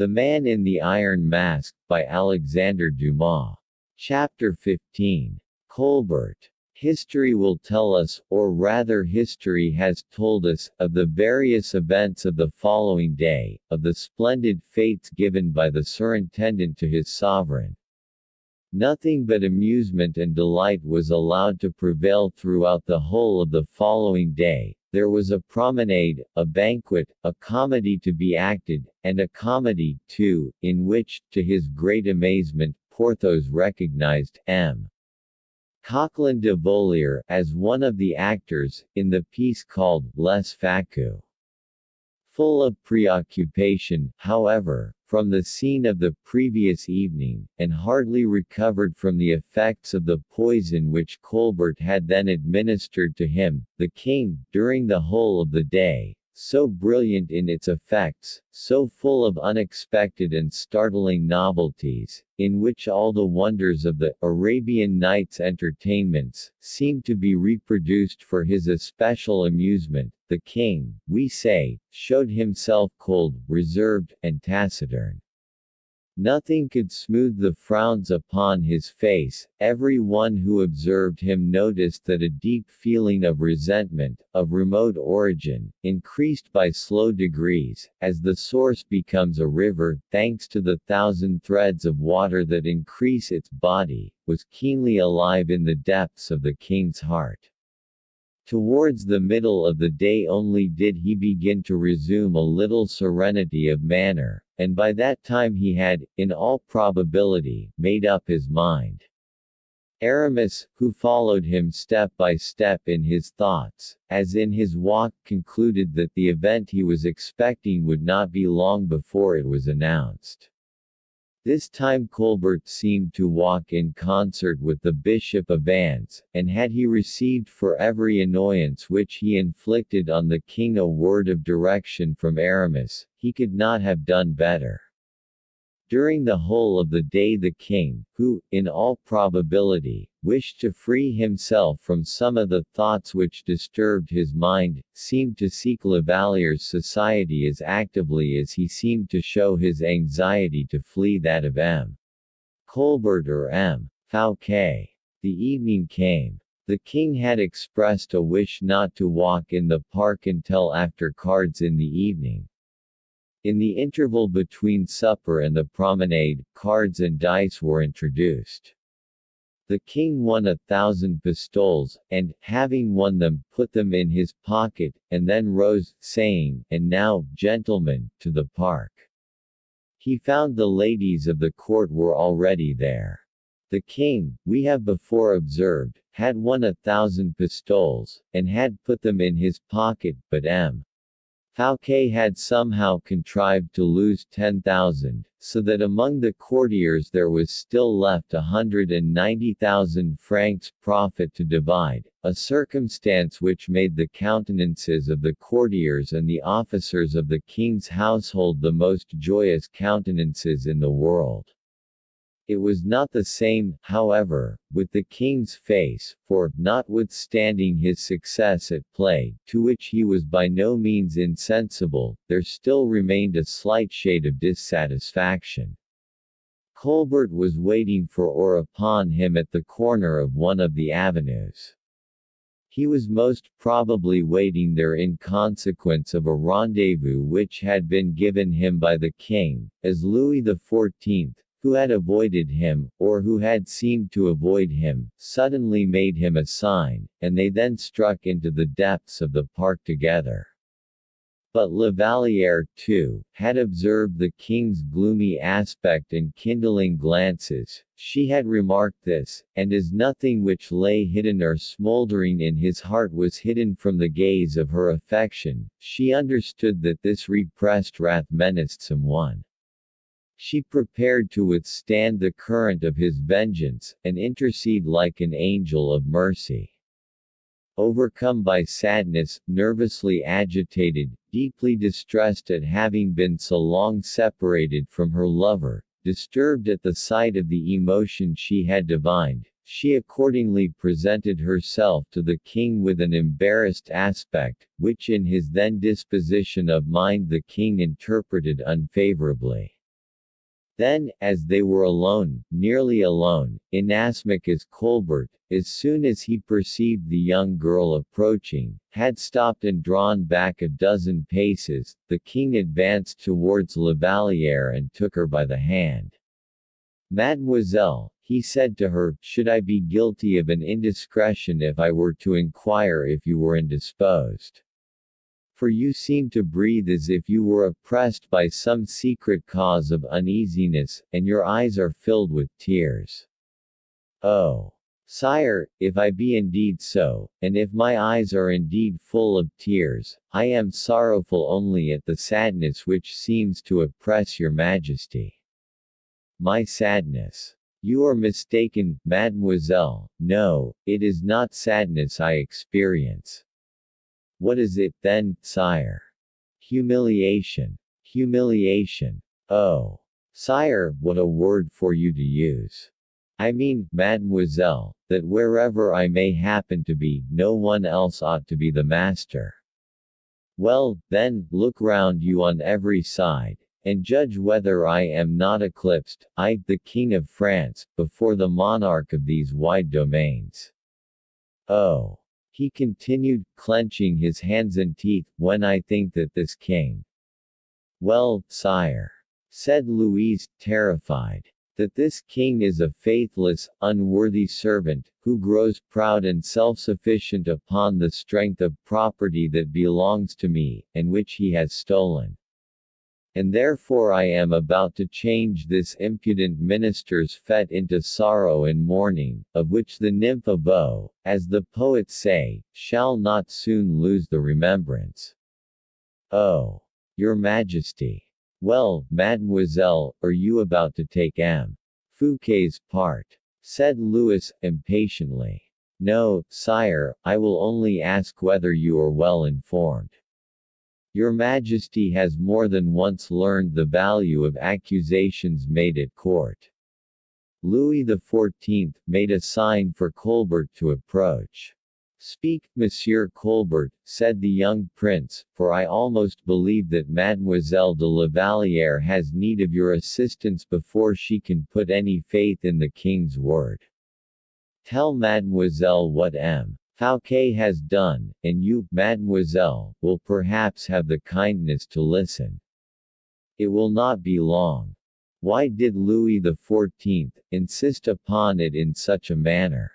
The Man in the Iron Mask, by Alexandre Dumas. Chapter 15. Colbert. History will tell us, or rather history has told us, of the various events of the following day, of the splendid fetes given by the surintendant to his sovereign. Nothing but amusement and delight was allowed to prevail throughout the whole of the following day. There was a promenade, a banquet, a comedy to be acted, and a comedy, too, in which, to his great amazement, Porthos recognized M. Coquelin de Volière as one of the actors, in the piece called Les Facus. Full of preoccupation, however, from the scene of the previous evening, and hardly recovered from the effects of the poison which Colbert had then administered to him, the king, during the whole of the day, so brilliant in its effects, so full of unexpected and startling novelties, in which all the wonders of the Arabian Nights entertainments seemed to be reproduced for his especial amusement, the king, we say, showed himself cold, reserved, and taciturn. Nothing could smooth the frowns upon his face. Every one who observed him noticed that a deep feeling of resentment, of remote origin, increased by slow degrees, as the source becomes a river, thanks to the thousand threads of water that increase its body, was keenly alive in the depths of the king's heart. Towards the middle of the day only did he begin to resume a little serenity of manner, and by that time he had, in all probability, made up his mind. Aramis, who followed him step by step in his thoughts, as in his walk, concluded that the event he was expecting would not be long before it was announced. This time Colbert seemed to walk in concert with the Bishop of Vannes, and had he received for every annoyance which he inflicted on the king a word of direction from Aramis, he could not have done better. During the whole of the day the king, who, in all probability, wished to free himself from some of the thoughts which disturbed his mind, seemed to seek Lavaliere's society as actively as he seemed to show his anxiety to flee that of M. Colbert or M. Fouquet. The evening came. The king had expressed a wish not to walk in the park until after cards in the evening. In the interval between supper and the promenade, cards and dice were introduced. The king won 1,000 pistoles, and, having won them, put them in his pocket, and then rose, saying, "And now, gentlemen, to the park." He found the ladies of the court were already there. The king, we have before observed, had won 1,000 pistoles, and had put them in his pocket, but M. Fouquet had somehow contrived to lose 10,000, so that among the courtiers there was still left 190,000 francs profit to divide, a circumstance which made the countenances of the courtiers and the officers of the king's household the most joyous countenances in the world. It was not the same, however, with the king's face, for, notwithstanding his success at play, to which he was by no means insensible, there still remained a slight shade of dissatisfaction. Colbert was waiting for or upon him at the corner of one of the avenues. He was most probably waiting there in consequence of a rendezvous which had been given him by the king, as Louis XIV, who had avoided him, or who had seemed to avoid him, suddenly made him a sign, and they then struck into the depths of the park together. But Lavalliere, too, had observed the king's gloomy aspect and kindling glances. She had remarked this, and as nothing which lay hidden or smoldering in his heart was hidden from the gaze of her affection, she understood that this repressed wrath menaced someone. She prepared to withstand the current of his vengeance, and intercede like an angel of mercy. Overcome by sadness, nervously agitated, deeply distressed at having been so long separated from her lover, disturbed at the sight of the emotion she had divined, she accordingly presented herself to the king with an embarrassed aspect, which in his then disposition of mind the king interpreted unfavorably. Then, as they were alone, nearly alone, inasmuch Colbert, as soon as he perceived the young girl approaching, had stopped and drawn back a dozen paces, the king advanced towards La Vallière and took her by the hand. Mademoiselle, he said to her, should I be guilty of an indiscretion if I were to inquire if you were indisposed? For you seem to breathe as if you were oppressed by some secret cause of uneasiness, and your eyes are filled with tears. Oh, sire, if I be indeed so, and if my eyes are indeed full of tears, I am sorrowful only at the sadness which seems to oppress your majesty. My sadness. You are mistaken, mademoiselle. No, it is not sadness I experience. What is it then, sire? Humiliation. Humiliation. Oh, sire, what a word for you to use. I mean, mademoiselle, that wherever I may happen to be, no one else ought to be the master. Well, then, look round you on every side, and judge whether I am not eclipsed, I, the King of France, before the monarch of these wide domains. Oh, he continued, clenching his hands and teeth, when I think that this king. Well, sire, said Louise, terrified, that this king is a faithless, unworthy servant, who grows proud and self-sufficient upon the strength of property that belongs to me, and which he has stolen. And therefore I am about to change this impudent minister's fête into sorrow and mourning, of which the nymph of Avo, as the poets say, shall not soon lose the remembrance. Oh, your majesty. Well, mademoiselle, are you about to take M. Fouquet's part? Said Louis, impatiently. No, sire, I will only ask whether you are well informed. Your Majesty has more than once learned the value of accusations made at court. Louis XIV made a sign for Colbert to approach. Speak, Monsieur Colbert, said the young prince, for I almost believe that Mademoiselle de la Vallière has need of your assistance before she can put any faith in the king's word. Tell Mademoiselle what M. Fouquet has done, and you, mademoiselle, will perhaps have the kindness to listen. It will not be long. Why did Louis XIV insist upon it in such a manner?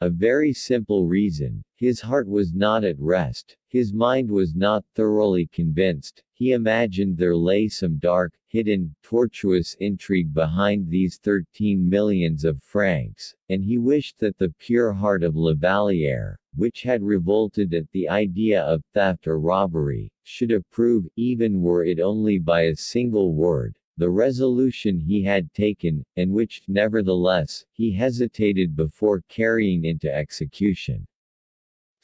A very simple reason. His heart was not at rest, his mind was not thoroughly convinced, he imagined there lay some dark, hidden, tortuous intrigue behind these 13 millions of francs, and he wished that the pure heart of La Vallière, which had revolted at the idea of theft or robbery, should approve, even were it only by a single word, the resolution he had taken, and which, nevertheless, he hesitated before carrying into execution.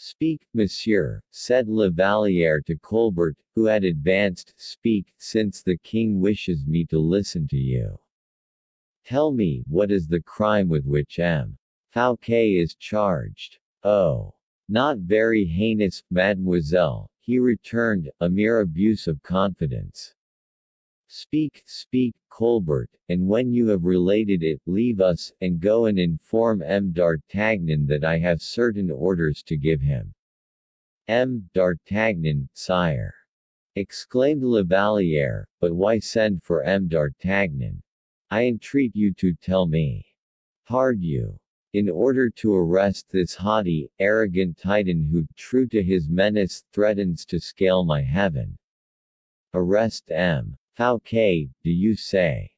Speak, monsieur, said La Vallière to Colbert, who had advanced, speak, since the king wishes me to listen to you. Tell me, what is the crime with which M. Fouquet is charged? Oh, not very heinous, mademoiselle, he returned, a mere abuse of confidence. Speak, speak, Colbert, and when you have related it, leave us, and go and inform M. d'Artagnan that I have certain orders to give him. M. d'Artagnan, sire. Exclaimed La Vallière, but why send for M. d'Artagnan? I entreat you to tell me. Pardon you. In order to arrest this haughty, arrogant titan who, true to his menace, threatens to scale my heaven. Arrest M. Fouquet, do you say?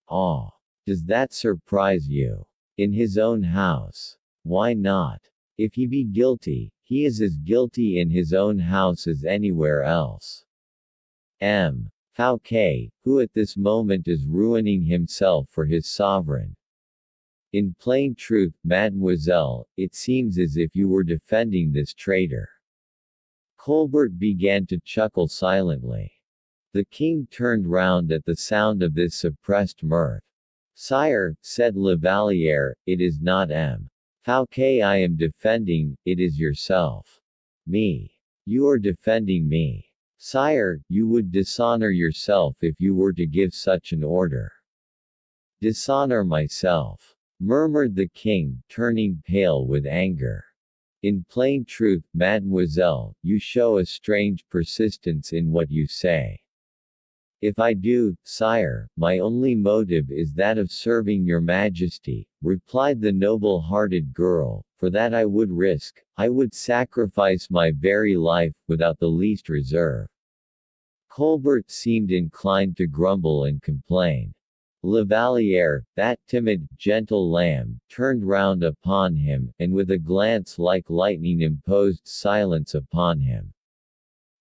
Ah. Does that surprise you? In his own house. Why not? If he be guilty, he is as guilty in his own house as anywhere else. M. Fouquet, who at this moment is ruining himself for his sovereign. In plain truth, mademoiselle, it seems as if you were defending this traitor. Colbert began to chuckle silently. The king turned round at the sound of this suppressed mirth. Sire, said La Vallière, it is not M. Fouquet I am defending, it is yourself. Me. You are defending me. Sire, you would dishonor yourself if you were to give such an order. Dishonor myself, murmured the king, turning pale with anger. In plain truth, mademoiselle, you show a strange persistence in what you say. If I do, sire, my only motive is that of serving your majesty, replied the noble-hearted girl, for that I would risk, I would sacrifice my very life, without the least reserve. Colbert seemed inclined to grumble and complain. Lavalier, that timid, gentle lamb, turned round upon him, and with a glance like lightning imposed silence upon him.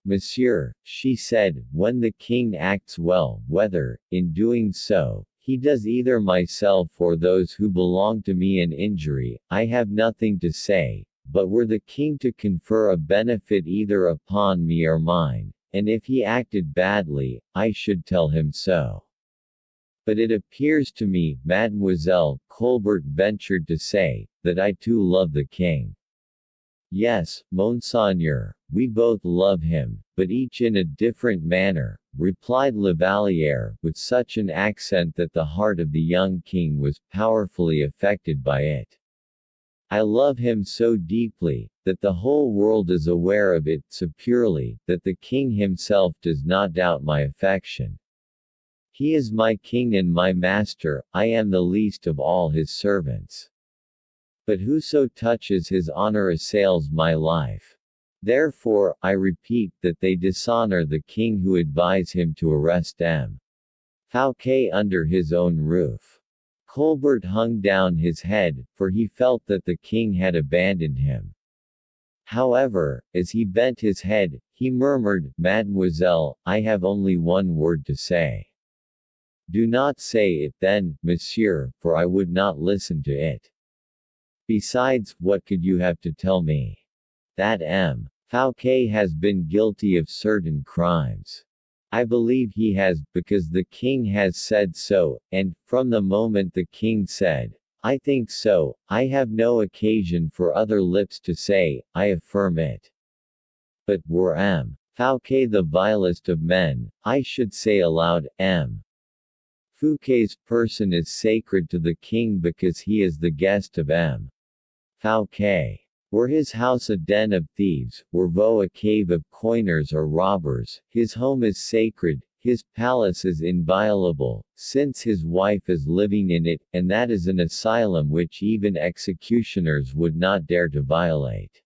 Monsieur, she said, when the king acts well, whether, in doing so, he does either myself or those who belong to me an injury, I have nothing to say, but were the king to confer a benefit either upon me or mine, and if he acted badly, I should tell him so. But it appears to me, mademoiselle, Colbert ventured to say, that I too love the king. Yes, monseigneur, we both love him, but each in a different manner, replied Lavalier, with such an accent that the heart of the young king was powerfully affected by it. I love him so deeply, that the whole world is aware of it, so purely, that the king himself does not doubt my affection. He is my king and my master, I am the least of all his servants. But whoso touches his honor assails my life. Therefore, I repeat, that they dishonor the king who advise him to arrest M. Fouquet under his own roof. Colbert hung down his head, for he felt that the king had abandoned him. However, as he bent his head, he murmured, Mademoiselle, I have only one word to say. Do not say it then, monsieur, for I would not listen to it. Besides, what could you have to tell me? That M. Fouquet has been guilty of certain crimes. I believe he has, because the king has said so, and, from the moment the king said, I think so, I have no occasion for other lips to say, I affirm it. But, were M. Fouquet the vilest of men, I should say aloud, M. Fouquet's person is sacred to the king because he is the guest of M. Fouquet. Were his house a den of thieves, were Vaux a cave of coiners or robbers, his home is sacred, his palace is inviolable, since his wife is living in it, and that is an asylum which even executioners would not dare to violate.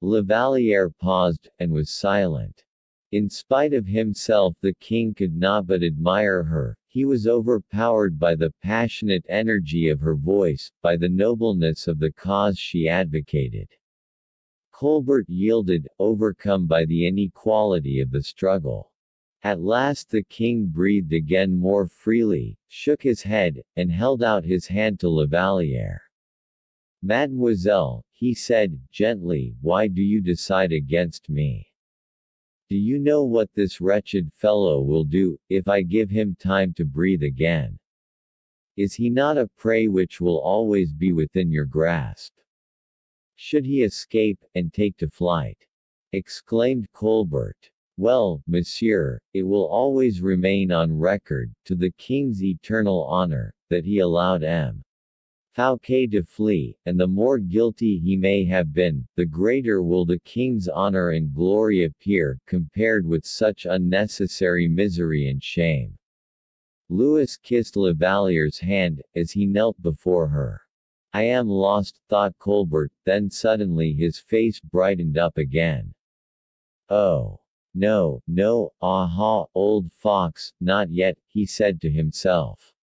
Lavalier paused, and was silent. In spite of himself the king could not but admire her, he was overpowered by the passionate energy of her voice, by the nobleness of the cause she advocated. Colbert yielded, overcome by the inequality of the struggle. At last the king breathed again more freely, shook his head, and held out his hand to Lavalier. Mademoiselle, he said, gently, why do you decide against me? Do you know what this wretched fellow will do, if I give him time to breathe again? Is he not a prey which will always be within your grasp? Should he escape, and take to flight? Exclaimed Colbert. Well, monsieur, it will always remain on record, to the king's eternal honor, that he allowed M. Fouquet to flee, and the more guilty he may have been, the greater will the king's honor and glory appear, compared with such unnecessary misery and shame. Louis kissed Lavalier's hand, as he knelt before her. I am lost, thought Colbert, then suddenly his face brightened up again. Oh! No, no, aha, old fox, not yet, he said to himself.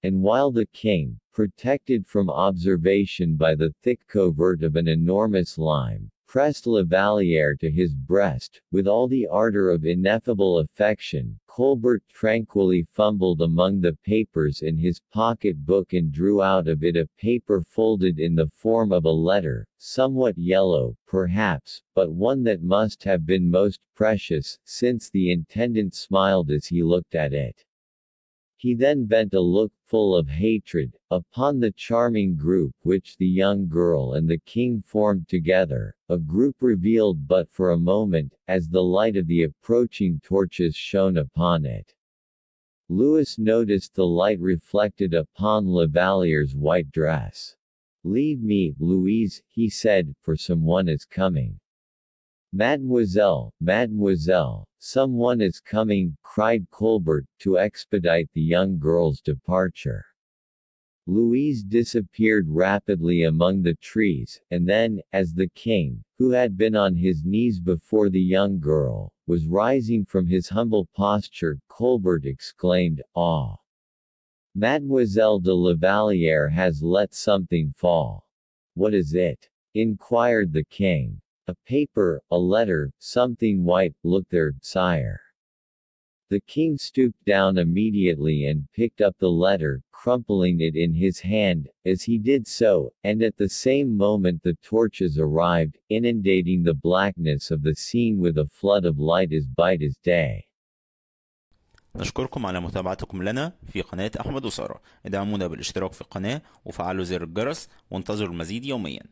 And while the king, protected from observation by the thick covert of an enormous lime, pressed Lavalier to his breast, with all the ardor of ineffable affection, Colbert tranquilly fumbled among the papers in his pocket-book and drew out of it a paper folded in the form of a letter, somewhat yellow, perhaps, but one that must have been most precious, since the intendant smiled as he looked at it. He then bent a look full of hatred upon the charming group which the young girl and the king formed together, a group revealed but for a moment, as the light of the approaching torches shone upon it. Louis noticed the light reflected upon Lavaliere's white dress. "Leave me, Louise," he said, "for someone is coming." "Mademoiselle, mademoiselle, someone is coming," cried Colbert, to expedite the young girl's departure. Louise disappeared rapidly among the trees, and then, as the king, who had been on his knees before the young girl, was rising from his humble posture, Colbert exclaimed, "Ah! Mademoiselle de Lavalliere has let something fall." "What is it?" inquired the king. "A paper, a letter, something white, look there, sire." The king stooped down immediately and picked up the letter, crumpling it in his hand, as he did so, and at the same moment the torches arrived, inundating the blackness of the scene with a flood of light as bright as day. نشكركم على متابعتكم لنا في قناة أحمد وسارة. ادعمونا بالاشتراك في القناة وفعلوا زر الجرس وانتظروا المزيد يوميا.